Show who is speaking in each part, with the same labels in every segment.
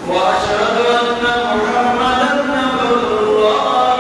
Speaker 1: وأشهد أن محمدا عبد الله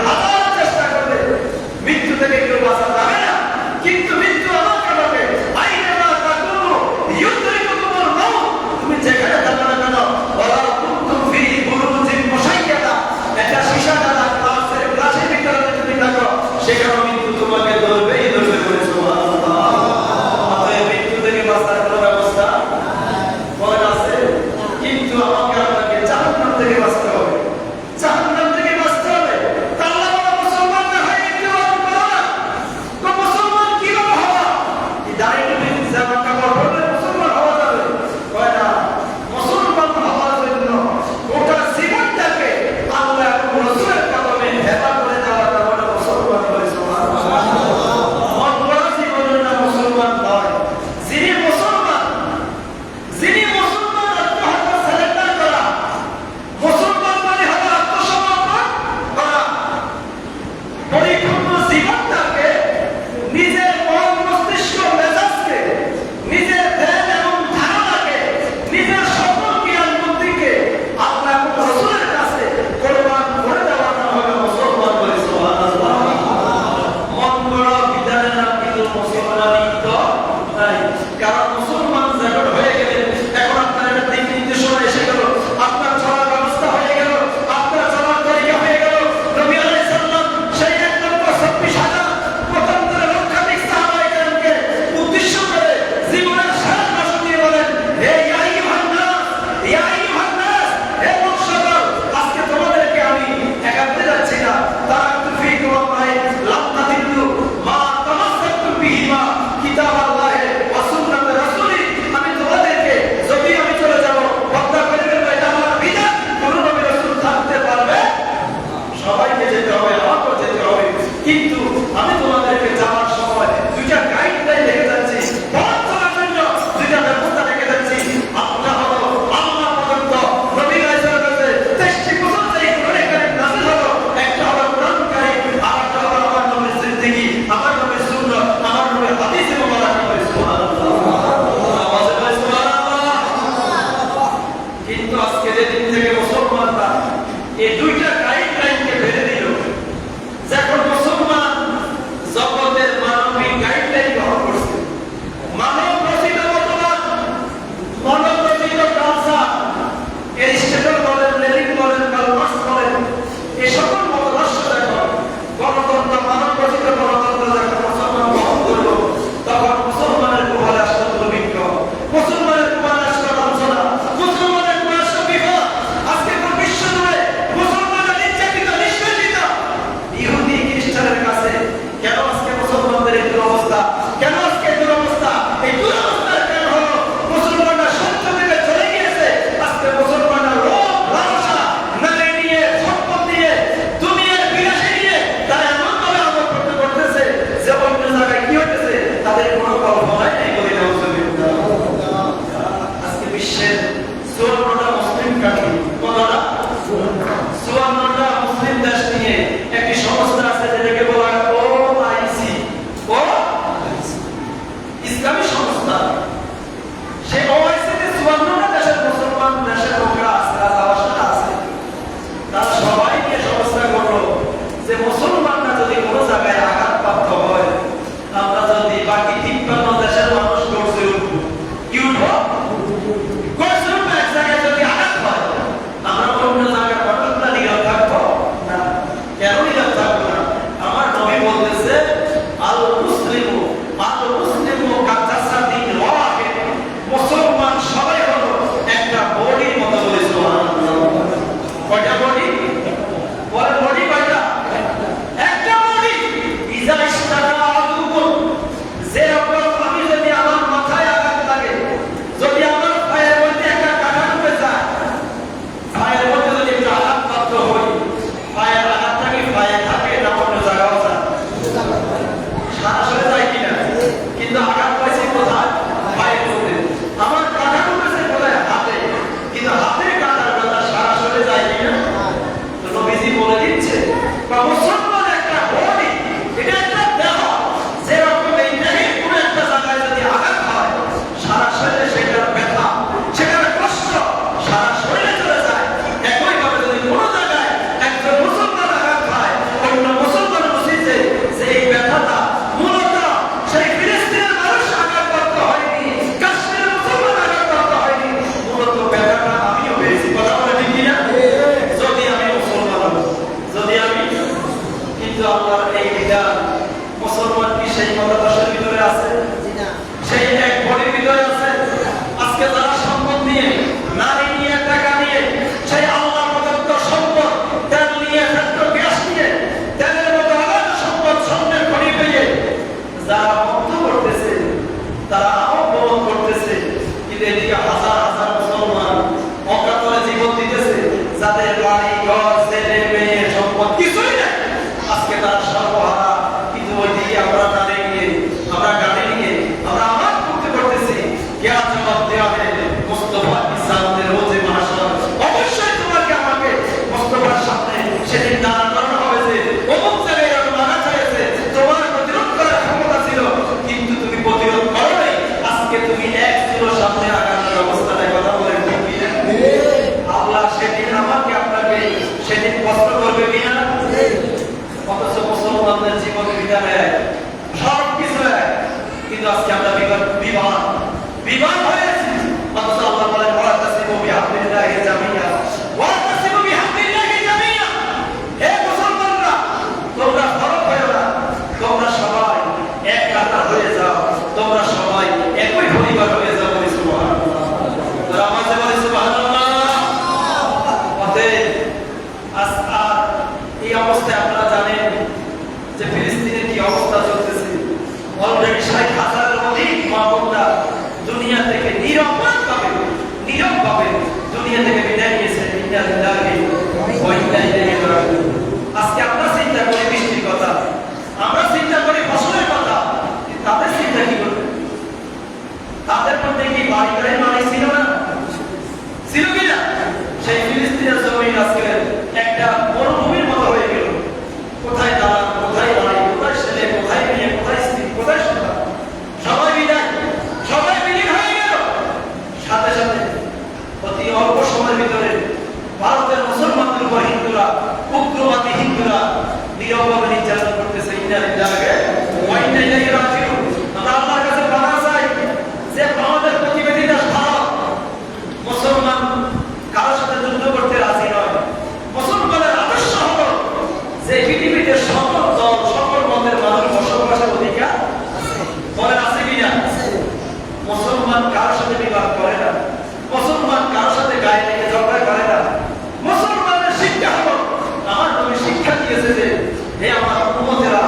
Speaker 1: হাজার চেষ্টা করবে মৃত্যু থেকে কেউ বাঁচা যাবে না, কিন্তু মৃত্যু আমাকে হবে। আইনামা তাকুনু ইউদরিকুমুল মাউত, তুমি যেখানে থাকো না কেন, ওয়ালা কুনতুম ফি বুরুজিন মুশাইয়াদা, একটা সীসাদার গ্লাসের ভিতরে তুমি থাকো, সেখানে মৃত্যু তোমাকে ধরবেই ধরবে বলে সুবহানাল্লাহ। অতএব মৃত্যু থেকে বাঁচার কোনো ব্যবস্থা বলেন আছে? কিন্তু আমাকে আপনাকে জাহান্নাম থেকে বাঁচতে হবে, জাহান্নাম থেকে বাঁচতে হবে। তা আল্লাহ বলে মুসলমান না হয় একটু করো না, তো মুসলমান কিভাবে হওয়া? এই দাঁড়িয়ে জামা কাপড় পরলে মুসলমান হওয়া যাবে? হয় না। মুসলমান হওয়ার জন্য গোটা জীবনটাকে আল্লাহ এবং রাসূলের কদমে হেবা করে দেওয়াটা বলে মুসলমান হয়ে সুবহানাল্লাহ। মন গড়া জীবনের না মুসলমান নয়। যিনি মুসলমান আত্মহত্যা সারেন্ডার করা, মুসলমান মানে হলো আত্মসমর্পণ করা। পরিপূর্ণ জীবনটাকে, নিজের মন মস্তিষ্ক মেজাজকে, নিজের ধ্যান এবং ধারণাকে, নিজের সকল জ্ঞান বুদ্ধিকে আল্লাহ এবং রাসূলের কাছে কোরবান করে দেওয়াটা হলো মুসলমান বলে সুবহানাল্লাহ। মন গড়া বিধানের নাম কিন্তু মুসলমানই তো নাই। কারণ মুসলমান যখন হয়ে গেলেন, এখন আপনার একটা দিক নির্দেশনা এসে গেল, আপনার চলার ব্যবস্থা হয়ে গেল, আপনার চলার তরিকা হয়ে গেল। নবী আলাইহিস সালাম সেই 1,26,000 পতন্তরে লক্ষাধিক সাহাবায়ে-কেরামকে উদ্দেশ্য করে জীবনের শেষ ভাষণ দিয়ে বলেন, হে ইয়া আইয়ুহান নাস, হে লোকসকল, আজকে তোমাদেরকে আমি একা বলে যাচ্ছি না, তারাকতু ফীকুম আমরাইন লাম তাদিল্লু মা তামাসসাকতুম বিহিমা কিতাবাল্লাহি ওয়া সুন্নাতি রাসূলি। আমি তোমাদেরকে, যদি আমি চলে যাব, হত্যা করে দেব, এটা আমার বিধান, কোন নবী রাসূল থাকতে পারবে? সবাইকে যেতে হবে, আমাকেও যেতে হবে, কিন্তু আমি তোমাদেরকে যাওয়ার সময় দুইটা গাইডলাইন রেখে যাচ্ছি, পথ চলার জন্য দুইটা ব্যবস্থা রেখে যাচ্ছি। একটা হলো আল্লাহ পর্যন্ত নবী রাসূলের কাছে 23 বছর ধরে কোরআন কারীম নাযিল হলো, একটা হলো কোরআন কারীম, আর একটা হলো আমার নবীর জিন্দেগি, আমার নবীর সুন্নাত, আমার নবীর হাদিস মুবারক। সুবহানাল্লাহ, আওয়াজে বলে সুবহানাল্লাহ। কিন্তু আজকে যেদিন থেকে মুসলমানরা এই দুইটা গাইডলাইনকে ফেলে দিল, যখন মুসলমান জগতে কিন্তু আল্লাহর এই বিধান মুসলমান কি সেই মতাদর্শের ভিতরে আছে? সেই এক বডির ভিতরে আছে? আজকে যারা সম্পদ নিয়ে, নারী নিয়ে, টাকা নিয়ে, সেই আল্লাহ প্রদত্ত সম্পদ, তেল নিয়ে, পেট্রোল গ্যাস নিয়ে, তেলের মতো অগাধ সম্পদ, স্বর্ণের খনি পেয়ে যারা বন্ধ করতেছে, তারা অবলম্বন করতেছে, কিন্তু এদিকে হাজার হাজার মুসলমান অকাতরে জীবন দিতেছে, যাদের বাড়ি ঘর ছেলে মেয়ে সম্পদ কিছুই নেই, আজকে তারা সর্বহারা। কিন্তু ওইদিকে আমরা নারী নিয়ে, আমরা গাড়ি নিয়ে, আমরা আবাদ করতে করতেছি। জ্ঞান জবাব দেওয়া হবে মুস্তফা ইসলামের রোজে মাহাশর। অবশ্যই তোমাকে আমাকে মুস্তফার সামনে সেদিন দাঁড় করানো হবে যে অমুক জায়গায় এরকম আঘাত হয়েছে, তোমার প্রতিরোধ করার ক্ষমতা ছিল, কিন্তু তুমি প্রতিরোধ করো নাই। আজকে তুমি এক চুলো সামনে আগানোর অবস্থায় কথা বলে আল্লাহ সেদিন আমাকে আপনাকে সেদিন কষ্ট করবে কিনা? অথচ মুসলমানদের জীবনের বিধান এক, সব কিছু এক, কিন্তু আজকে আমরা বিবাদ হয়েছি। অথচ আল্লাহ বলেন ওয়াতাসিমু বিহাবলিল্লাহি জামিয়া, ওয়াতাসিমু বিহাবলিল্লাহি জামিয়া। হে মুসলমানরা, তোমরা ফরক হয়ে না, তোমরা সবাই এক কাতার হয়ে যাও, তোমরা সবাই একই পরিবার হয়ে যাও। সুবহানাল্লাহ, তোমরা আমাদের বলে সুবহানাল্লাহ। এই অবস্থায় আপনারা জানেন যে ফিলিস্তিনের কি অবস্থা চলতেছে। অলরেডি ৬০,০০০-এর অধিক মা-বোনরা দুনিয়া থেকে নীরবভাবে দুনিয়া থেকে বিদায় নিয়েছে। আজকে আমরা চিন্তা করি বৃষ্টির কথা, আমরা চিন্তা করি ফসলের কথা, তাদের চিন্তা কি করবে? তাদের মধ্যে কি বাড়ি গাড়ি মানে ছিল না? ছিল কিনা? সেই ফিলিস্তিনের জমিন আজকে একটা মরুভূমির মতো হয়ে গেল। কোথায় দাঁড়ান, কোথায় বাড়ি, কোথায় ছেলে, কোথায় মেয়ে, কোথায় স্ত্রী, কোথায় সন্তান, সবাই বিদায়, সবাই বিলীন হয়ে গেল। সাথে সাথে অতি অল্প সময়ের ভিতরে ভারতের মুসলমানদের উপর হিন্দুরা, উগ্রবাদী হিন্দুরা নীরবভাবে নির্যাতন করতেছে। আমরা আল্লাহর কাছে পানা চাই যে আমাদের প্রতিবেদী দেশ ভারত, মুসলমান কারোর সাথে যুদ্ধ করতে রাজি নয়। মুসলমানের আদর্শ হলো যে পৃথিবীতে সকল দল, সকল মতের মানুষ বসবাসের অধিকার বলেন আছে কিনা? মুসলমান কারোর সাথে বিবাদ করে না, মুসলমান কারোর সাথে গায়ে লেগে ঝগড়া করে না। মুসলমানের শিক্ষা হলো, আমার নবী শিক্ষা দিয়েছে যে হে আমার উম্মতেরা,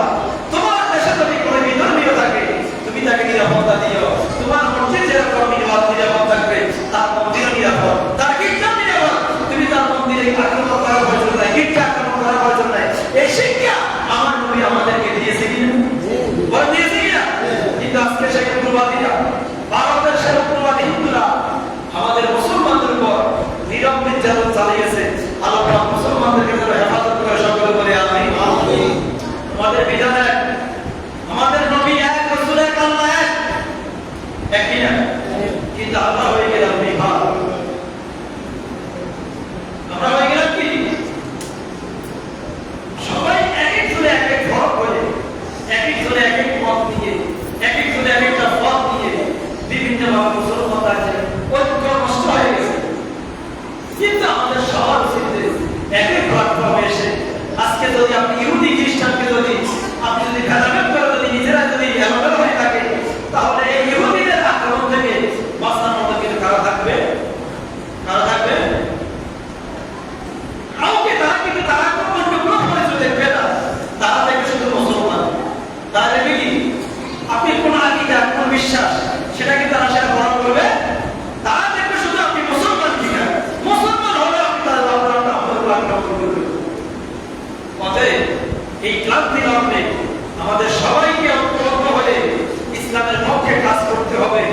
Speaker 1: তোমার দেশে যদি কোনো বিধর্মীয় থাকে তুমি তাকে নিরাপত্তা দিও। তোমার মসজিদ যেরকম নিরাপদ থাকবে তার মন্দিরও নিরাপদ, তার গির্জা নিরাপদ। তুমি তার মন্দিরে আক্রমণ করার প্রয়োজন নাই, গির্জা আক্রমণ করার প্রয়োজন নাই। এই শিক্ষা আমার নবী আমাদেরকে দিয়েছে কিনা? বলে দিয়েছে কিনা? কিন্তু আজকে সেই উগ্রবাদীরা, ভারতের সেই উগ্রবাদী হিন্দুরা আমাদের মুসলমানদের উপর নীরব নির্যাতন চালিয়েছে। আল্লাহ মুসলমানদেরকে যেন হেফাজত করে সকলে বলে আমিন। আমাদের বিধান এক, আমাদের নবী এক, রাসূল এক, আল্লাহ এক, একই না? কিন্তু আমরা হয়ে গেলাম বিভাগ। আমরা হয়ে গেলাম কি? সবাই এক এক জনে এক এক ঘর করে, এক এক জনে এক এক পথ নিয়ে, এক এক জনে এক একটা পথ নিয়ে বিভিন্ন ভাবে মুসলমান আছে, ঐক্য নষ্ট হয়ে গেছে। কিন্তু আমাদের সবার উচিত এক এক প্ল্যাটফর্মে এসে আজকে যদি আপনি ইহুদি খ্রিস্টানকে যদি আপনি যদি ভেদাভেদ করে যদি নিজেরা যদি এলোমেলো হয়ে থাকে, তাহলে এই ইহুদিদের আক্রমণ থেকে বাঁচার মতো কিন্তু কারা থাকবে? কারা থাকবে? কাউকে তারা কিন্তু তারা আক্রমণকে কোনো পরিচয় দেখবে না। তারা দেখবে শুধু মুসলমান। তারা দেখবে কি আপনি কোন আকীদা, কোন বিশ্বাস, সেটা কি তারা সেটা গ্রহণ করবে? তারা দেখবে শুধু আপনি মুসলমান কিনা। মুসলমান হলে আপনি তাদের আক্রমণ করবেন। অতএব এই ক্লান্তি লগ্নে আমাদের সবাইকে ঐক্যবদ্ধ হয়ে ইসলামের পক্ষে কাজ করতে হবে।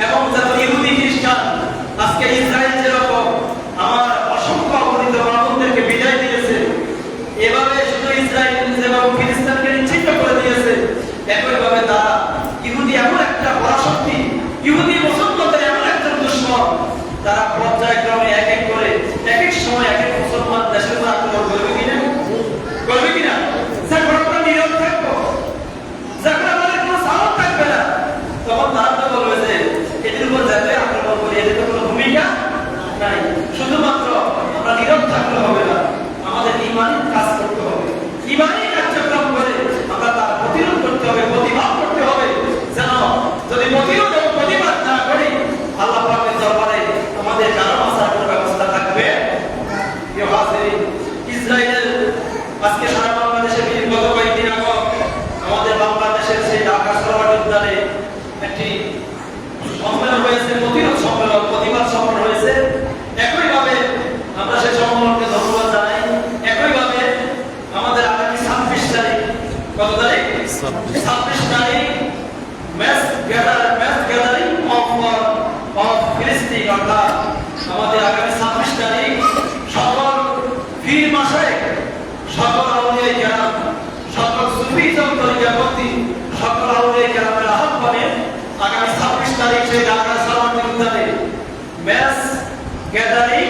Speaker 1: এবং যাতে ইহুদি খ্রিস্টান আজকে ইসরায়েল যেরকম আমার অসংখ্য অগণিত মানুষদেরকে বিদায় দিয়েছে, এভাবে শুধু ইসরায়েল যেভাবে ফিলিস্তিনকে নিশ্চিহ্ন করে দিয়েছে, একইভাবে তারা ইহুদি এমন একটা পরাশক্তি, ইহুদি মুসলমানদের এমন একজন দুশমন, তারা পর্যায়ক্রমে এক এক করে এক এক সময় এক এক মুসলমান দেশের উপর আক্রমণ করবে কিনা? করবে কিনা? যখন আমরা নীরব থাকবো, যখন আমাদের কোনো সাহস থাকবে না, তখন তারা তো বলবে যে এদের উপর যাতে আক্রমণ করি, এদের তো কোনো ভূমিকা নাই। শুধুমাত্র আমরা নীরব থাকলে হবে না, আমাদের ইমানি কাজ করতে হবে। ইমানি কার্যক্রম 26 তারিখ ম্যাচ গ্যাদারিং অফ ফিলিস্তিন, অর্থাৎ আমাদের আগামী 26 তারিখ সকল ফির মাসে সকল আউলিয়া কেরাম, সকল সুফিজম তরিকাপন্থী সকল আউলিয়া কেরামের আহ্বানে আগামী 26 তারিখ সেই ঢাকা সালামী উদ্যানে ম্যাচ গ্যাদারিং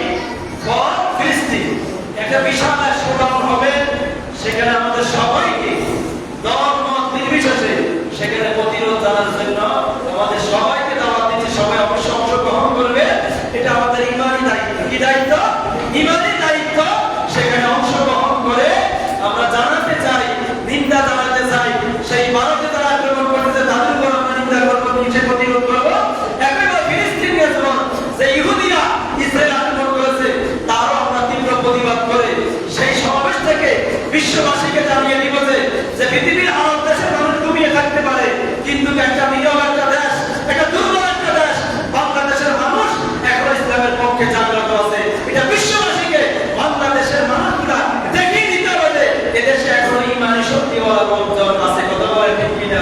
Speaker 1: ফর ফিলিস্তিন একটা বিশাল প্রোগ্রাম হবে। সেখানে আমাদের সবাইকে দল মত নির্বিশেষে সেখানে প্রতিরোধ জানার জন্য আমাদের সবাইকে দাওয়াত দিচ্ছি। সবাই অবশ্যই অংশগ্রহণ করবে, এটা আমাদের ইমানি দায়িত্ব। কি দায়িত্ব? ইমানি দায়িত্ব। সেখানে অংশগ্রহণ করে আমরা জানাতে চাই, নিন্দা জানাতে চাই, সেই ভারতে যারা আক্রমণ করতেছে তাদের উপর আমরা নিন্দা করবো, নিচে প্রতিরোধ করবো। একবার ফিলিস্তিনের জন্য যে ইহুদিরা ইসরায়েল আক্রমণ করেছে তারও আমরা তীব্র প্রতিবাদ করে সেই সমাবেশ থেকে বিশ্ববাসীকে জানিয়ে দিব যে পৃথিবীর আরব দেশের মানুষ ডুবিয়ে থাকতে পারে, কিন্তু একটা নীরব একটা দেশ, একটা দুর্বল একটা দেশ বাংলাদেশের মানুষ এখন ইসলামের পক্ষে জাগ্রত আছে। এটা বিশ্ববাসীকে বাংলাদেশের মানুষগুলা দেখিয়ে দিতে হবে এদেশে এখন ইমানি শক্তিওয়ালা লোকজন আছে। কথা বলে ঠিক কিনা?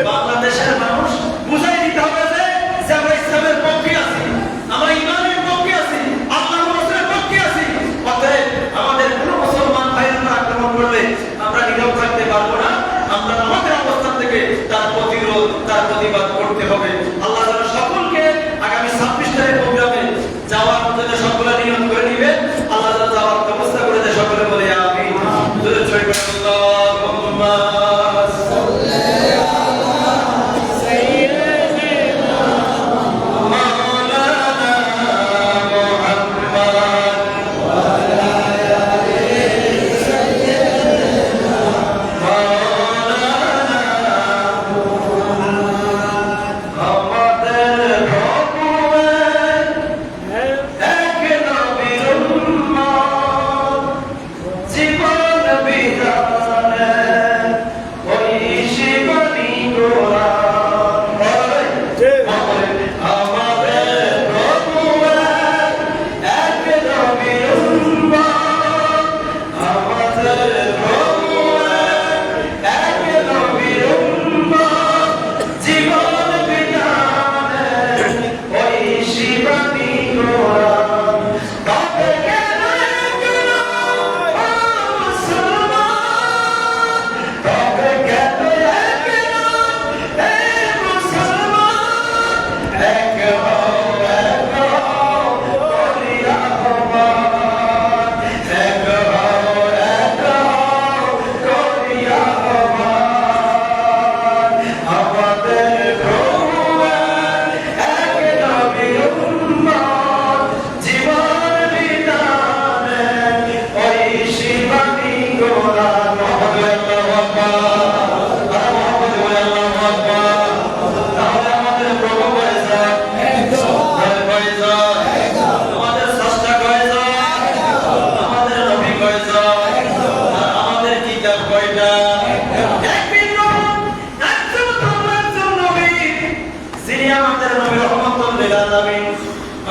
Speaker 1: বাংলাদেশের মানুষ বুঝাই দিতে হবে যে আমরা ইসলামের পক্ষে আছি, আমরা ইমানের পক্ষে আছি, আল্লাহর রাসূলের পক্ষে আছি। অতএব আমাদের কোন মুসলমান ভাইরা আক্রমণ করলে আমরা নীরব থাকতে পারবো না, আমরা আমাদের অবস্থান থেকে তার প্রতিরোধ, তার প্রতিবাদ করতে হবে। আল্লাহ তাআলা সকলকে আগামী 26 তারিখ প্রোগ্রামে যাওয়ার জন্য সকলে নিয়ত করে নেবে। আল্লাহ তাআলা যাওয়ার ব্যবস্থা করে দেয়। সকলে বলে আমিন। দুরূদ শরীফ আল্লাহুম্মা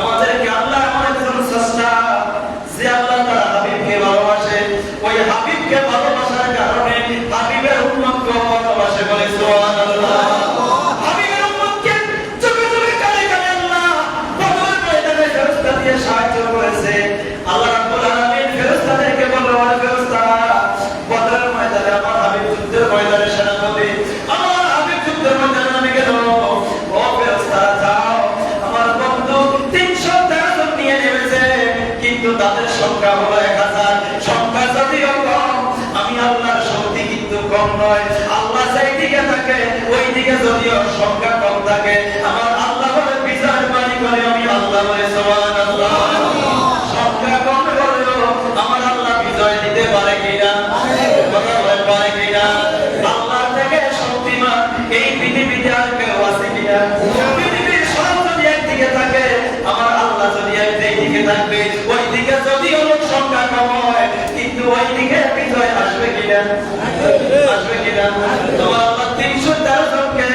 Speaker 1: আমাদেরকে আল্লাহ এমন একজন স্রষ্টা যে আল্লাহ তার হাবিবকে ভালোবাসে, ওই হাবিবকে ভালোবাসার কারণে হাবিবের উম্মতকে ভালোবাসে। বলে সুবহানাল্লাহ। হাবিবের উম্মতকে চোখে চোখে কানে কানে আল্লাহ বদরের ময়দানে ফেরেশতা দিয়ে সাহায্য করেছে। আল্লাহ রাব্বুল আলামিন ফেরেশতাদেরকে বলল, ওই ফেরেশতারা বদরের ময়দানে আমার হাবিব যুদ্ধের ময়দানে সেনাপতি, আমার হাবিব যুদ্ধের ময়দানে আমি গেল। ও ফেরেশতারা যাও, আমার বন্ধু 313 জন নিয়ে নেমেছে, কিন্তু তাদের সংখ্যা হলো 1000। সংখ্যা যদিও কম, আমি আল্লাহর শক্তি কিন্তু কম নয়। আল্লাহ যেই দিকে থাকে ওই দিকে যদিও সংখ্যা কম থাকে, আমার আল্লাহ বলে বিজয়ের মালিক বলে আমি আল্লাহ বলে সুবহানাল্লাহ। সংখ্যা কম হলেও আমার আল্লাহ বিজয় দিতে পারে কিনা? কথা বলে পারে কিনা? আল্লাহ থেকে শক্তিমান এই পৃথিবীতে আর কেউ আছে কিনা? পৃথিবীর সব যদি একদিকে থাকে, আমার আল্লাহ যদি একদিকে থাকবে, ওই দিকে যদিও লোক সংখ্যা কম হয়, কিন্তু ওই দিকে বিজয় আসবে কিনা? আসবে কিনা? তোমার আল্লাহ 313 জনকে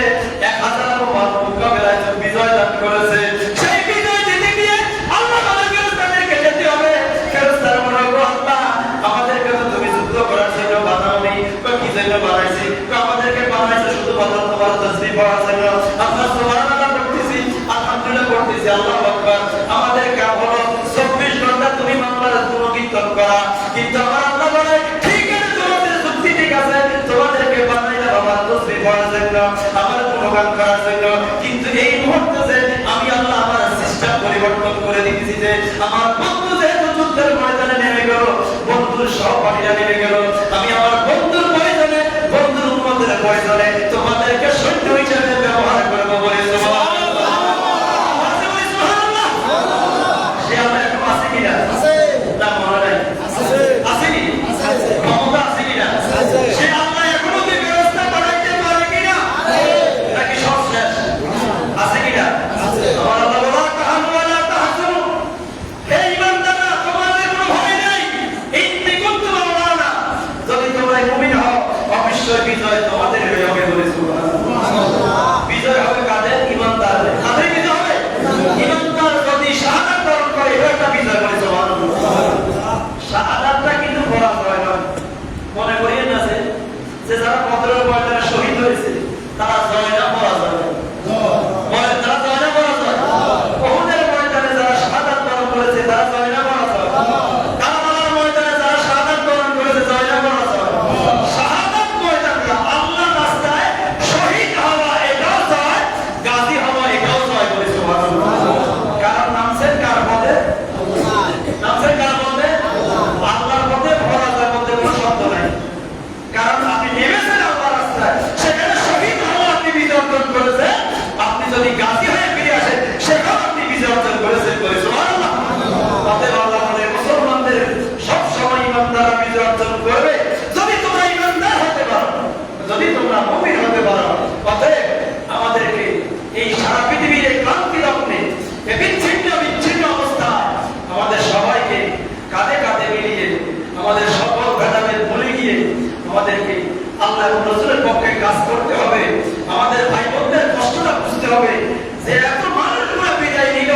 Speaker 1: 1000 মোকাবেলায় বিজয় দান করেছে। সেই বিজয় দিতে গিয়ে আল্লাহ বলে ফেরেশতাদেরকে যেতে হবে। ফেরেশতারা বলে, আল্লাহ আমাদেরকে তো তুমি যুদ্ধ করার জন্য বানাওনি, কি জন্য বানাইছি? আমাদেরকে বানাইছে শুধুমাত্র তোমার তাসবিহ পড়ার জন্য। আমরা সুবহানাল্লাহ করতেছি, আলহামদুলিল্লাহ করতেছি, আল্লাহু আকবার। আমাদের কাম হলো 24 ঘন্টা তুমি মামলার গুণকীর্তন করা। কিন্তু আমার আল্লাহ বলে ঠিক আছে, তোমাদের যুক্তি ঠিক আছে, তোমাদেরকে বানাইলাম আমার তাসবিহ পড়ার জন্য, আমার গুণগান করার জন্য। কিন্তু এই মুহূর্তে যে আমি আল্লাহ আমার সিস্টেম পরিবর্তন করে দিতেছি, যে আমার বন্ধু যেহেতু যুদ্ধের ময়দানে নেমে গেল, বন্ধুর সহপাঠীরা নেমে গেল, আমি আমার বন্ধুর প্রয়োজনে, বন্ধুর উন্মতের প্রয়োজনে তোমাদেরকে সৈন্য হিসেবে ব্যবহার করবো বলে সুবহানাল্লাহ। সে আল্লাহ এখন আছে কিনা? না, মনে নাই। আসেনি? ক্ষমতা আছে কিনা? সে আল্লাহ এখনো কি ব্যবস্থা বানাইতে পারে কিনা? নাকি সব শেষ? আছে কিনা? আমার আল্লাহ বলা কাহানু ওয়ালা তাহজানু, হে ঈমানদাররা, তোমাদের কোনো ভয় নেই। ইন্নী কুনতুম মাওলানা, যদি তোমরা মুমিন হও অবশ্যই বিজয় তোমাদের হয়ে হবে বলে সুবহানাল্লাহ। বিজয় হবে কাদের? ঈমানদারদের। কাদের বিজয় হবে? ঈমানদার যদি শাহাদাত বরণ করে, এটা একটা বিজয় বলে সুবহানাল্লাহ। শাহাদাতটা কিন্তু পরাজয় নয়। মনে করিয়েন না যে যারা বদরের ময়দানে শহীদ হয়েছে তারা জয় না পরাজয়? বলেন, তারা জয় না পরাজয়? উহুদের ময়দানে যারা শাহাদাত বরণ করেছে তারা জয় না পরাজয়? কারবালার ময়দানে যারা শাহাদাত বরণ করেছে জয় না পরাজয়? শাহাদাত ময়দানটা আল্লাহর রাস্তায় শহীদ হওয়া এটাও জয়, গাজী হওয়া এটাও জয় বলে সুবহানাল্লাহ। কারণ নামছেন কার পথে? নামছেন কার পথে? আল্লাহর পথে। পরাজয় বলতে কোনো শব্দ নাই। কারণ আপনি নেমেছেন আল্লাহর রাস্তায়, সেখানে শহীদ হওয়া আপনি বিজয় অর্জন করেছেন। আপনি যদি গাজী হয়ে ফিরে আসেন, সেখানে আপনি বিজয় অর্জন করেছেন বলে সুবহানাল্লাহ। অতএব আল্লাহ বলে, মুসলমানদের সব সময় ঈমানদাররা বিজয় অর্জন করবে যদি তোমরা ঈমানদার হতে পারো, যদি তোমরা মুমিন হতে পারো। অতএব আমাদেরকে এই সারা পৃথিবীর এই ক্লান্তি লগ্নে, এই বিচ্ছিন্ন বিচ্ছিন্ন অবস্থায় আমাদের সবাইকে কাঁধে কাঁধে মিলিয়ে, আমাদের সকল ভেদাভেদ ভুলে গিয়ে আমাদেরকে আল্লাহ এবং রাসূলের পক্ষে কাজ করতে হবে। আমাদের ভাই বোনদের কষ্টটা বুঝতে হবে যে এত মানুষগুলো বিদায় নিল,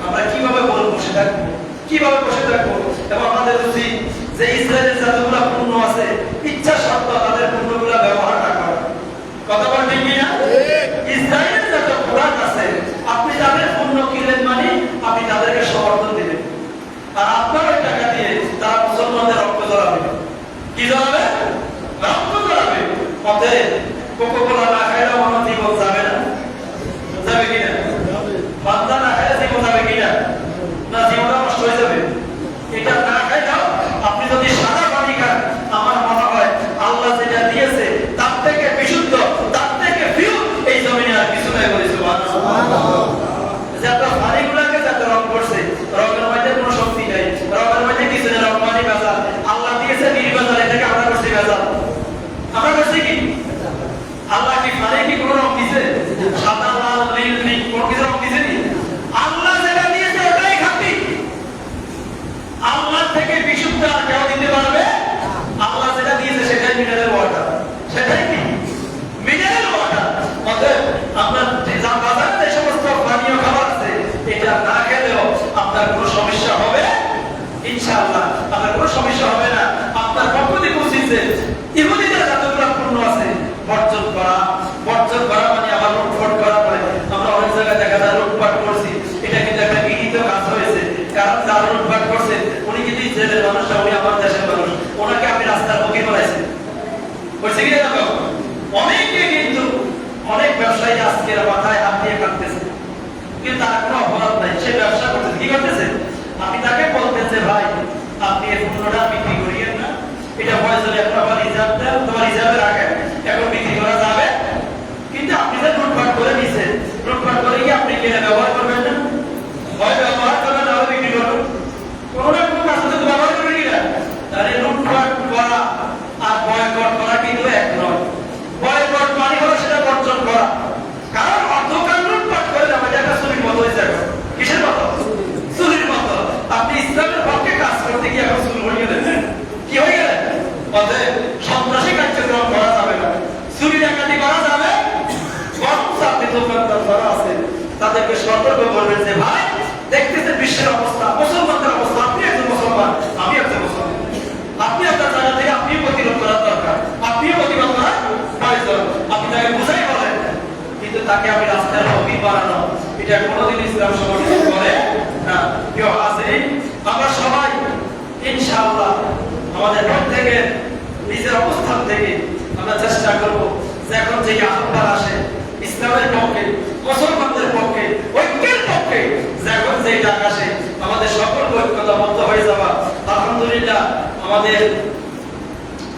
Speaker 1: আমরা কিভাবে বসে থাকবো, কিভাবে বসে থাকবো। এবং আমাদের উচিত যে ইসরায়েলের যতগুলো পণ্য আছে, ইচ্ছা সত্ত্বেও তাদের পণ্যগুলো ব্যবহার না করা। কথা বলেন ঠিক কিনা? ইসরায়েলের যত প্রোডাক্ট আছে, আপনি তাদের পণ্য কিনলেন মানে আপনি তাদেরকে সমর্থন দিলেন। আর আপনার ওই টাকা দিয়ে তারা মুসলমানদের রক্ত ঝরাবে। কি ঝরাবে? রক্ত ঝরাবে। অতএব কোকা-কোলা না খাইলেও আমার জীবন যাবে না? যাবে কিনা? বান্দা না খাইলে জীবন যাবে কিনা? না, জীবনটা নষ্ট হয়ে যাবে। এটা না খাইলেও আপনি যদি সাদা পানি খান, আমার মনে হয় আল্লাহ যেটা দিয়েছে তার থেকে বিশুদ্ধ, তার থেকে পিওর এই জমিনে আর কিছু নাই বলে সুবহানাল্লাহ। যে আপনার পানিগুলাকে যত রং করছে, রঙের মধ্যে কোনো শক্তি নাই, রঙের মধ্যে কিছু নেই, রং পানি ভেজাল। আল্লাহ দিয়েছে নির্ভেজাল, এটাকে আমরা করছি ভেজাল। আমরা করছি কি? আল্লাহ কি পানি কি কোনো রং দিয়েছে? সাদা, লাল, নীল, নীল কোনো কিছু রং দিয়েছে নি? আল্লাহ যেটা দিয়েছে ওটাই খাঁটি। আল্লাহ থেকে বিশুদ্ধ আর কেউ দিতে পারবে? আল্লাহ যেটা দিয়েছে সেটাই মিনারেল ওয়াটার। সেটাই কি? Mineral water. অতএব আপনার বাজারে যে সমস্ত পানীয় খাবার আছে, এটা না খেলেও আপনার কোনো সমস্যা হবে ইনশাআল্লাহ। আপনার কোনো সমস্যা হবে না। আপনার পক্ষ থেকে উচিত যে ইহুদিদের যতগুলো পণ্য আছে বর্জন করা। বর্জন করা মানে আবার লুটপাট করা বলে। আমরা অনেক জায়গায় দেখা যায় লুটপাট করছি, এটা কিন্তু একটা গৃহীত কাজ হয়েছে। কারণ যারা লুটপাট করছে উনি কিন্তু ইসরায়েলের মানুষ না, উনি আমার দেশের মানুষ। ওনাকে আপনি রাস্তার মুখে ফেলাইছেন, বলছে কি না? অনেকে কিন্তু অনেক ব্যবসায়ী আজকের মাথায় হাত দিয়ে কাটতেছে, কিন্তু তার কোনো অপরাধ নাই, সে ব্যবসা করতেছে। কি করতেছে? আপনি তাকে বলতেন যে ভাই আপনি এই পণ্যটা বিক্রি করিয়েন না, এটা প্রয়োজনে এখন আবার রিজার্ভ দেন, তোমার রিজার্ভে রাখেন, এখন বিক্রি করা যাবে। কিন্তু আপনি যে লুটপাট করে নিছেন, লুটপাট করে কি আপনি কিনে ব্যবহার করবেন না? হয় ব্যবহার করবেন, না বিক্রি করবেন। কোনো না কোনো কাজ তো ব্যবহার করবেন কিনা? তাহলে লুটপাট করা আর বয়কট করা কিন্তু এক নয়। বয়কট মানে হলো সেটা বর্জন করা। কারণ অর্ধকাল লুটপাট করে আমাদের একটা চুরির মতো হয়েছে। কিসের মতো? চুরির মতো। আপনি ইসলামের পক্ষে কাজ করতে গিয়ে এখন চুরি হয়ে গেলেন। কি হয়ে গেলেন? অতএব সন্ত্রাসী কার্যক্রম করা যাবে না, চুরি ডাকাতি করা যাবে। বরং আপনি দোকানদার যারা আছে তাদেরকে সতর্ক করবেন যে ভাই দেখতেছেন বিশ্বের অবস্থা, মুসলমানদের অবস্থা, আপনি একজন মুসলমান, আমি একজন মুসলমান, আপনি আপনার জায়গা থেকে আপনি প্রতিরোধ করার দরকার, আপনি তাকে আমি রাস্তার ফকির বানানো, এটা কোনোদিন ইসলাম সমর্থন করে না। কেউ আছে আমরা সবাই ইনশাআল্লাহ আমাদের প্রত্যেকের নিজের অবস্থান থেকে আমরা চেষ্টা করব যে এখন যে আহ্বান আসে ইসলামের পক্ষে, মুসলমানদের পক্ষে, ঐক্যের পক্ষে, যখন যে ডাক আসে আমাদের সকল ঐক্যতাবদ্ধ হয়ে যাওয়া। আলহামদুলিল্লাহ আমাদের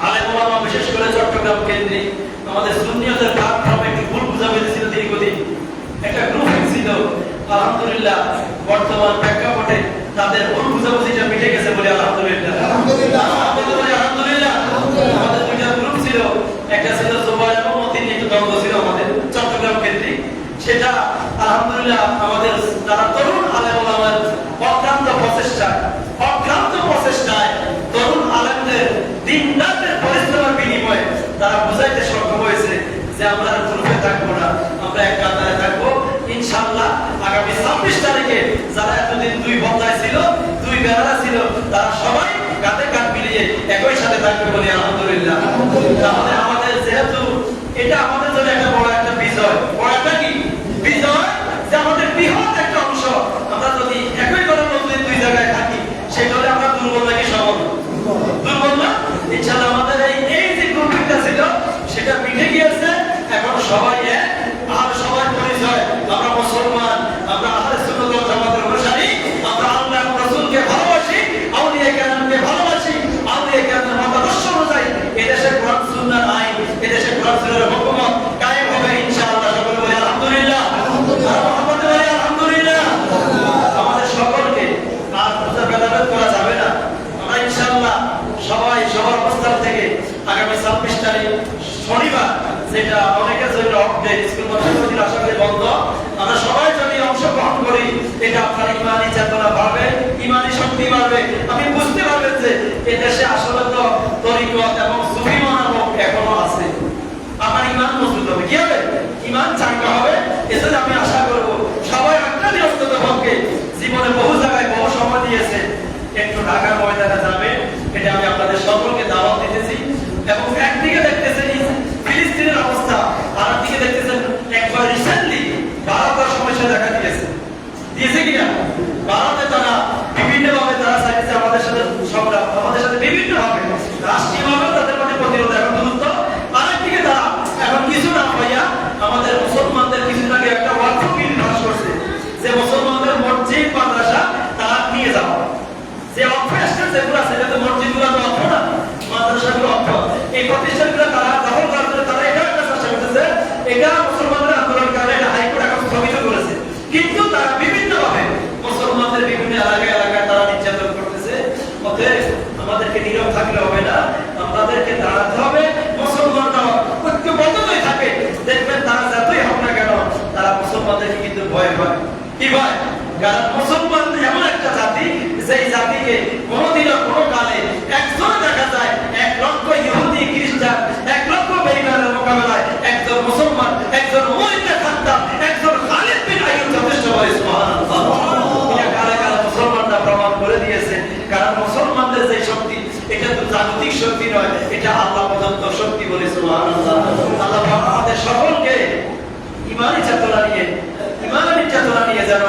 Speaker 1: আলেম ওলামা বিশেষ করে চট্টগ্রাম কেন্দ্রিক আমাদের সুন্নিয়তের প্ল্যাটফর্মে একটি ভুল বুঝাবুঝি ছিল দীর্ঘদিন, একটা গ্রুপ ছিল। আলহামদুলিল্লাহ বর্তমান প্রেক্ষাপটে তাদের ভুল বুঝাবুঝিটা মিটে গেছে বলে আলহামদুলিল্লাহ। আলহামদুলিল্লাহ আমাদের দুইটা গ্রুপ ছিল, একটা ছিল জুবাইর এবং মতিন, একটু দ্বন্দ্ব ছিল আমাদের চট্টগ্রাম কেন্দ্রিক। সেটা আলহামদুলিল্লাহ আমাদের যারা তরুণ আলেম ওলামার অক্লান্ত প্রচেষ্টায় তরুণ আলেমদের দিন রাতের পরিশ্রমের বিনিময়ে তারা বুঝাইতে সক্ষম হয়েছে যে আমরা গ্রুপে থাকবো না, আমরা এক কাতারে থাকবো ইনশাআল্লাহ। আগামী 26 তারিখে যারা এতদিন দুই বন্ধায় ছিল, দুই বেড়ারা ছিল, তারা সবাই কাঁধে কাঁধ মিলিয়ে একই সাথে থাকবে বলে আলহামদুলিল্লাহ। আমাদের যেহেতু এটা আমাদের জন্য একটা বড় একটা বিজয়, বড় একটা কি বিজয়, যে আমাদের বৃহৎ একটা অংশ আমরা যদি একই দলের মধ্যে দুই জায়গায় থাকি সেটা হলে আমরা দুর্বল নাকি সবল? দুর্বল না। ইনশাআল্লাহ আমাদের এই যে গ্রুপটা ছিল সেটা মিটে গিয়েছে, এখন সবাই এক, আর সবার পরিচয় আমরা মুসলমান, আমরা আহলে সুন্নাত ওয়াল জামাতের অনুসারী, আমরা আল্লাহ এবং রাসূলকে ভালোবাসি, আউলিয়া কেরামকে ভালোবাসি, আউলিয়া কেরামের মতাদর্শ অনুযায়ী এদেশে কোরআন সুন্নাহর আইন, এদেশে কোরআন সুন্নাহর হুকুমত কায়েম হবে ইনশাআল্লাহ। সকলে বলি আলহামদুলিল্লাহ, মুহাম্মাদুর রাসূলুল্লাহ আলহামদুলিল্লাহ। আমাদের সকলকে আর ভেদাভেদ করা যাবে না। আমরা ইনশাআল্লাহ সবাই সবার অবস্থান থেকে আগামী 26 তারিখ শনিবার, যেটা অনেকের জন্য অফডে, স্কুল কলেজ আশা করি বন্ধ, আমরা সবাই যদি অংশগ্রহণ করি এটা আপনার ইমানি চেতনা বাড়বে, ইমানি শক্তি বাড়বে। আপনি বুঝতে পারবেন যে এদেশে আসলে তো তরিকত এবং সুফি মানব এখনো আছে। আমার ইমান মজবুত হবে, কি হবে? ইমান চাঙ্গা হবে। এজন্য আমি আশা করব সবাই একটা নিরন্তর পক্ষে জীবনে বহু জায়গায় বহু সময় দিয়েছে, একটু ঢাকার ময়দানে যাবে, এটা আমি আপনাদের সকলকে দাওয়াত দিতেছি। এবং একদিকে দেখতেছেন ফিলিস্তিনের অবস্থা, আর একদিকে দেখতেছেন একবার রিসেন্টলি ভারতের সমস্যা দেখা দিয়েছে কিনা? ভারতে তারা বিভিন্নভাবে তারা চাইছে আমাদের সাথে সংগ্রাম, আমাদের সাথে বিভিন্নভাবে রাষ্ট্রীয়ভাবে তাদের মধ্যে প্রতিরোধ এখন দূরত্ব। আরেকদিকে তারা এখন কিছু না পাইয়া আমাদের মুসলমানদের কিছুদিন আগে একটা ওয়াকফ বিল পাস করছে যে মুসলমানদের মসজিদ মাদ্রাসা তারা নিয়ে যাওয়া, যে অর্থ এসেছে যেগুলো আছে, যাতে মসজিদগুলো তো অর্থ না, মাদ্রাসাগুলো অর্থ, এই প্রতিষ্ঠানগুলো তারা দখল করার জন্য তারা এটা একটা চেষ্টা করতেছে। এটা মুসলমানদের আন্দোলন কারণে এটা হাইকোর্ট এখন স্থগিত করেছে, কিন্তু তারা বিভিন্নভাবে মুসলমানদের বিভিন্ন এলাকায় তারা নির্যাতন করতেছে। অতএব আমাদেরকে নীরব থাকলে হবে না, আমাদেরকে দাঁড়াতে হবে। মুসলমানরা ঐক্যবদ্ধ হয়ে থাকে, দেখবেন তারা যতই হোক না কেন তারা মুসলমানদেরকে কিন্তু ভয় পায়। কি ভয়? কারণ মুসলমান এমন একটা জাতি, যেই জাতিকে কোনোদিনও কোনো কালে একজন দেখা যায় 1 লক্ষ ইহুদি খ্রিস্টান 1 লক্ষ বেঈমানের মোকাবেলায় একজন মুসলমান, একজন মুমিনের খাদ্দাম, একজন খালিদ বিন আইয়ুব যথেষ্ট বলে। সুবহানাল্লাহ। এটা কারা কারা মুসলমানরা প্রমাণ করে দিয়েছে। কারণ মুসলমানদের যে শক্তি, এটা তো জাগতিক শক্তি নয়, এটা আল্লাহ প্রদত্ত শক্তি বলে। সুবহানাল্লাহ। আল্লাহ আমাদের সকলকে ইমানি চেতনা নিয়ে, ইমানি চেতনা নিয়ে যেন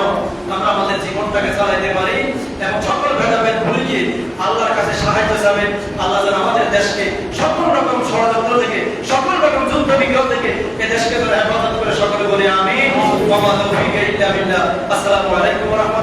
Speaker 1: আমরা আমাদের জীবনটাকে চালাতে পারি এবং সকল ভেদাভেদ ভুলে গিয়ে আল্লাহর কাছে সাহায্য চাবেন। আল্লাহ যেন আমাদের দেশকে সকল রকম ষড়যন্ত্র থেকে, সকল রকম যুদ্ধ বিগ্রহ থেকে এ দেশকে যেন হেফাজত করে। সকলে বলে আমিন। ওয়া মা তাওফীক ইল্লা বিল্লাহ। আসসালামু আলাইকুম ওয়া রাহমাতুল্লাহ।